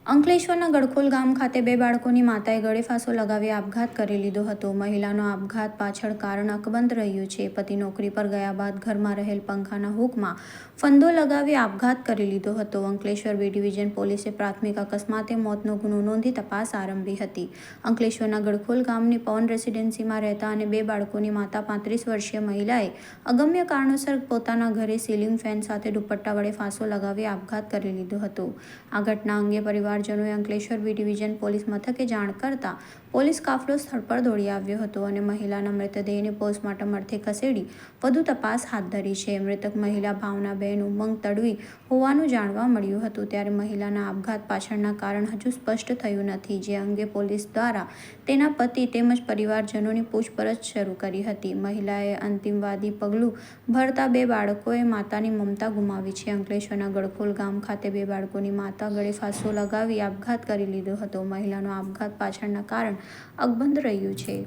અંકલેશ્વરના ગડખોલ ગામ ખાતે બે બાળકોની માતાએ ગળે ફાંસો લગાવી આપઘાત કરી લીધો હતો. મહિલાનો આપઘાત પાછળ કારણ અકબંધ રહ્યું છે. પતિ નોકરી પર ગયા બાદ ઘરમાં રહેલ પંખાના હૂકમાં ફંદો લગાવી આપઘાત કરી લીધો હતો. અંકલેશ્વર બી ડિવિઝન પોલીસે પ્રાથમિક અકસ્માતે મોતનો ગુનો નોંધી તપાસ આરંભી હતી. અંકલેશ્વરના ગડખોલ ગામની પવન રેસિડેન્સીમાં રહેતા અને બે બાળકોની માતા 35 વર્ષીય મહિલાએ અગમ્ય કારણોસર પોતાના ઘરે સીલિંગ ફેન સાથે દુપટ્ટા વડે ફાંસો લગાવી આપઘાત કરી લીધો હતો. આ ઘટના અંગે પરિવારજનોએ અંકલેશ્વર બી ડિવિઝન પોલીસ મથકે જાણ કરતા પોલીસ કાફલો સ્થળ પર દોડી આવ્યો હતો અને મહિલાના મૃતદેહને પોસ્ટમોર્ટમ અર્થે ખસેડી વધુ તપાસ હાથ ધરી છે. મૃતક મહિલા ભાવનાબેન ઉમંગ તડવી હોવાનું જાણવા મળ્યું હતું. ત્યારે મહિલાના આપઘાત પાછળના કારણ હજુ સ્પષ્ટ થયું નથી, જે અંગે પોલીસ દ્વારા તેના પતિ તેમજ પરિવારજનોની પૂછપરછ શરૂ કરી હતી. મહિલાએ અંતિમવાદી પગલું ભરતા બે બાળકોએ માતાની મમતા ગુમાવી છે. અંકલેશ્વરના ગડખોલ ગામ ખાતે બે બાળકોની માતા ગળે ફાંસો લગાવી આપઘાત કરી લીધો હતો. મહિલાનો આપઘાત પાછળના કારણ અકબંધ રહ્યું છે.